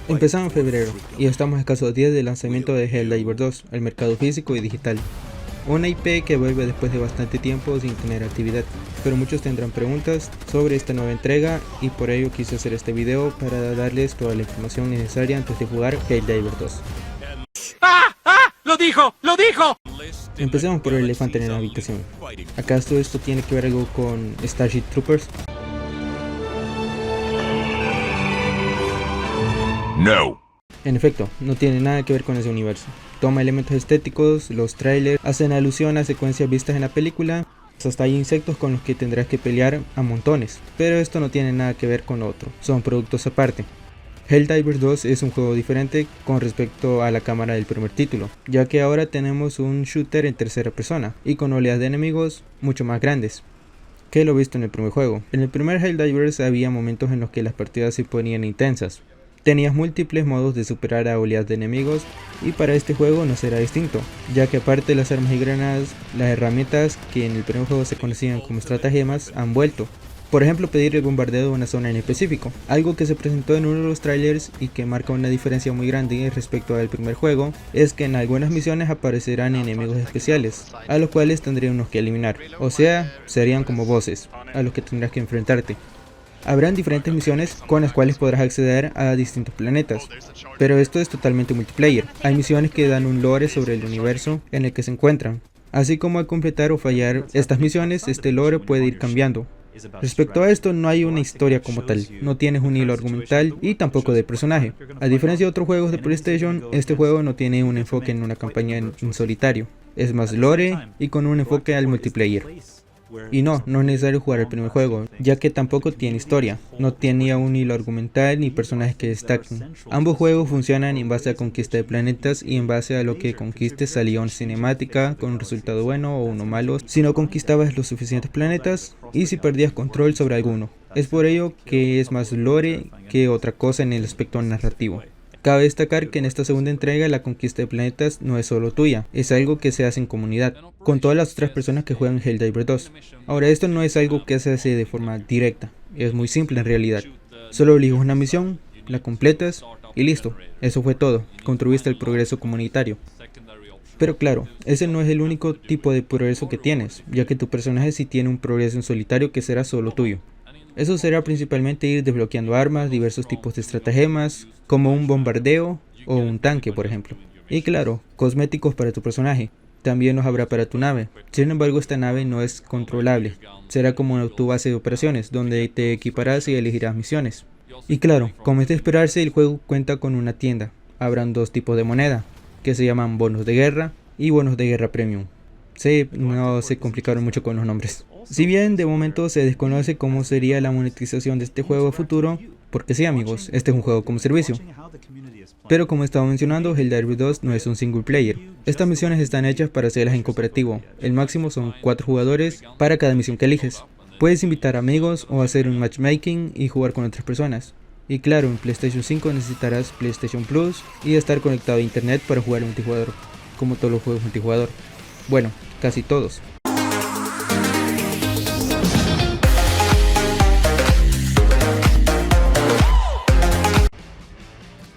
Empezamos en febrero y estamos a escasos días del lanzamiento de Helldivers 2 al mercado físico y digital. Una IP que vuelve después de bastante tiempo sin tener actividad, pero muchos tendrán preguntas sobre esta nueva entrega y por ello quise hacer este video para darles toda la información necesaria antes de jugar Helldivers 2. ¡Lo dijo! ¡Lo dijo! Empecemos por el elefante en la habitación. ¿Acaso esto tiene que ver algo con Starship Troopers? No. En efecto, no tiene nada que ver con ese universo. Toma elementos estéticos, los trailers hacen alusión a secuencias vistas en la película, hasta hay insectos con los que tendrás que pelear a montones, pero esto no tiene nada que ver con lo otro, son productos aparte. Helldivers 2 es un juego diferente con respecto a la cámara del primer título, ya que ahora tenemos un shooter en tercera persona y con oleadas de enemigos mucho más grandes que lo visto en el primer juego. En el primer Helldivers había momentos en los que las partidas se ponían intensas. Tenías múltiples modos de superar a oleadas de enemigos y para este juego no será distinto, ya que aparte de las armas y granadas, las herramientas que en el primer juego se conocían como estratagemas han vuelto. Por ejemplo, pedir el bombardeo de una zona en específico, algo que se presentó en uno de los trailers y que marca una diferencia muy grande respecto al primer juego, es que en algunas misiones aparecerán enemigos especiales, a los cuales tendríamos que eliminar, o sea, serían como bosses, a los que tendrás que enfrentarte. Habrán diferentes misiones con las cuales podrás acceder a distintos planetas, pero esto es totalmente multiplayer. Hay misiones que dan un lore sobre el universo en el que se encuentran, así como al completar o fallar estas misiones, este lore puede ir cambiando. Respecto a esto, no hay una historia como tal, no tienes un hilo argumental y tampoco de personaje. A diferencia de otros juegos de PlayStation, este juego no tiene un enfoque en una campaña en solitario, es más lore y con un enfoque al multiplayer. Y no es necesario jugar el primer juego, ya que tampoco tiene historia, no tenía un hilo argumental ni personajes que destaquen. Ambos juegos funcionan en base a conquista de planetas y en base a lo que conquistes salía una cinemática con un resultado bueno o uno malo si no conquistabas los suficientes planetas y si perdías control sobre alguno. Es por ello que es más lore que otra cosa en el aspecto narrativo. Cabe destacar que en esta segunda entrega la conquista de planetas no es solo tuya, es algo que se hace en comunidad, con todas las otras personas que juegan Helldivers 2. Ahora esto no es algo que se hace de forma directa, es muy simple en realidad. Solo eliges una misión, la completas y listo, eso fue todo, contribuiste al progreso comunitario. Pero claro, ese no es el único tipo de progreso que tienes, ya que tu personaje sí tiene un progreso en solitario que será solo tuyo. Eso será principalmente ir desbloqueando armas, diversos tipos de estratagemas, como un bombardeo o un tanque por ejemplo. Y claro, cosméticos para tu personaje, también los habrá para tu nave. Sin embargo, esta nave no es controlable, será como tu base de operaciones, donde te equiparás y elegirás misiones. Y claro, como es de esperarse, el juego cuenta con una tienda. Habrán dos tipos de moneda, que se llaman bonos de guerra y bonos de guerra premium. Sí, no se complicaron mucho con los nombres. Si bien de momento se desconoce cómo sería la monetización de este juego a futuro, porque sí amigos, este es un juego como servicio. Pero como estaba mencionando, Helldivers 2 no es un single player. Estas misiones están hechas para hacerlas en cooperativo, el máximo son 4 jugadores para cada misión que eliges. Puedes invitar amigos o hacer un matchmaking y jugar con otras personas. Y claro, en PlayStation 5 necesitarás PlayStation Plus y estar conectado a internet para jugar multijugador, como todos los juegos multijugador. Bueno, casi todos.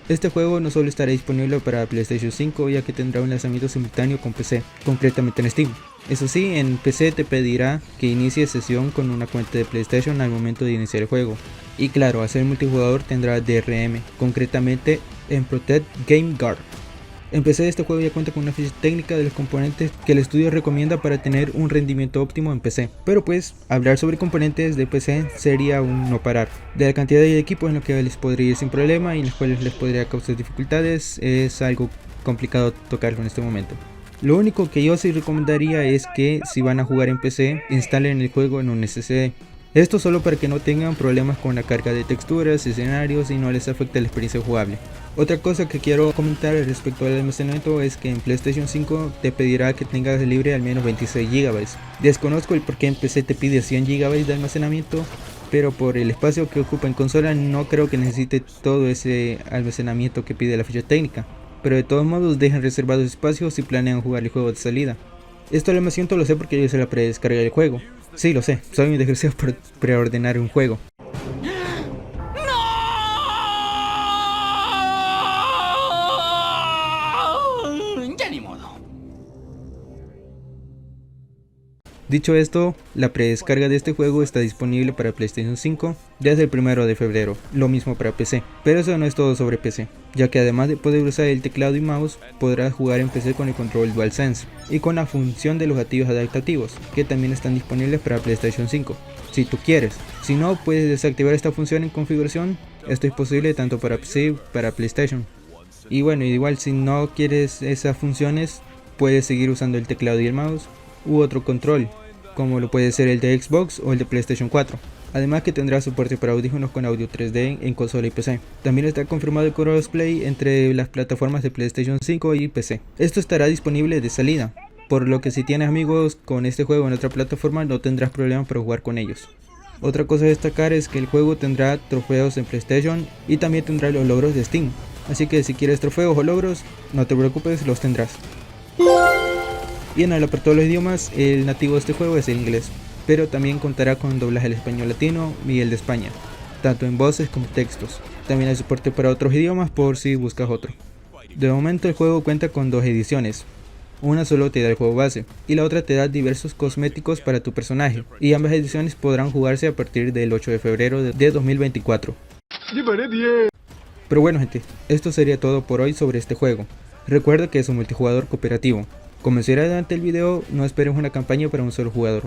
Este juego no solo estará disponible para PlayStation 5 ya que tendrá un lanzamiento simultáneo con PC, concretamente en Steam. Eso sí, en PC te pedirá que inicies sesión con una cuenta de PlayStation al momento de iniciar el juego. Y claro, al ser multijugador tendrá DRM, concretamente en Protect Game Guard. En PC este juego ya cuenta con una ficha técnica de los componentes que el estudio recomienda para tener un rendimiento óptimo en PC. Pero pues, hablar sobre componentes de PC sería un no parar. De la cantidad de equipos en los que les podría ir sin problema y en los cuales les podría causar dificultades, es algo complicado tocarlo en este momento. Lo único que yo sí recomendaría es que si van a jugar en PC, instalen el juego en un SSD. Esto solo para que no tengan problemas con la carga de texturas, escenarios y no les afecte la experiencia jugable. Otra cosa que quiero comentar respecto al almacenamiento es que en PlayStation 5 te pedirá que tengas libre al menos 26 GB. Desconozco el por qué en PC te pide 100 GB de almacenamiento, pero por el espacio que ocupa en consola no creo que necesite todo ese almacenamiento que pide la ficha técnica. Pero de todos modos dejen reservados espacios si planean jugar el juego de salida. Esto lo siento lo sé porque yo hice la predescarga del juego. Sí, lo sé, soy un desgraciado por preordenar un juego. Dicho esto, la predescarga de este juego está disponible para PlayStation 5 desde el 1 de febrero, lo mismo para PC. Pero eso no es todo sobre PC, ya que además de poder usar el teclado y mouse, podrás jugar en PC con el control DualSense y con la función de los gatillos adaptativos, que también están disponibles para PlayStation 5, si tú quieres. Si no, puedes desactivar esta función en configuración. Esto es posible tanto para PC y para PlayStation. Y bueno, igual si no quieres esas funciones, puedes seguir usando el teclado y el mouse u otro control, como lo puede ser el de Xbox o el de PlayStation 4. Además que tendrá soporte para audífonos con audio 3D en consola y PC. También está confirmado el crossplay entre las plataformas de PlayStation 5 y PC. Esto estará disponible de salida, por lo que si tienes amigos con este juego en otra plataforma no tendrás problemas para jugar con ellos. Otra cosa a destacar es que el juego tendrá trofeos en PlayStation y también tendrá los logros de Steam. Así que si quieres trofeos o logros, no te preocupes, los tendrás. Y en el apartado de los idiomas, el nativo de este juego es el inglés, pero también contará con doblaje al español latino y el de España, tanto en voces como textos. También hay soporte para otros idiomas por si buscas otro. De momento el juego cuenta con 2 ediciones. Una solo te da el juego base y la otra te da diversos cosméticos para tu personaje, y ambas ediciones podrán jugarse a partir del 8 de febrero de 2024. Pero bueno gente, esto sería todo por hoy sobre este juego. Recuerda que es un multijugador cooperativo. Como mencioné durante el video, no esperes una campaña para un solo jugador.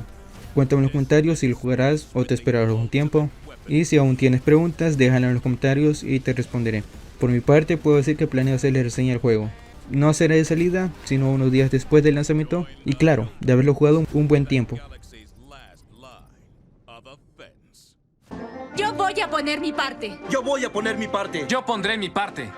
Cuéntame en los comentarios si lo jugarás o te esperarás un tiempo. Y si aún tienes preguntas, déjala en los comentarios y te responderé. Por mi parte puedo decir que planeo hacerle reseña al juego. No será de salida, sino unos días después del lanzamiento. Y claro, de haberlo jugado un buen tiempo. Yo voy a poner mi parte. Yo voy a poner mi parte. Yo pondré mi parte.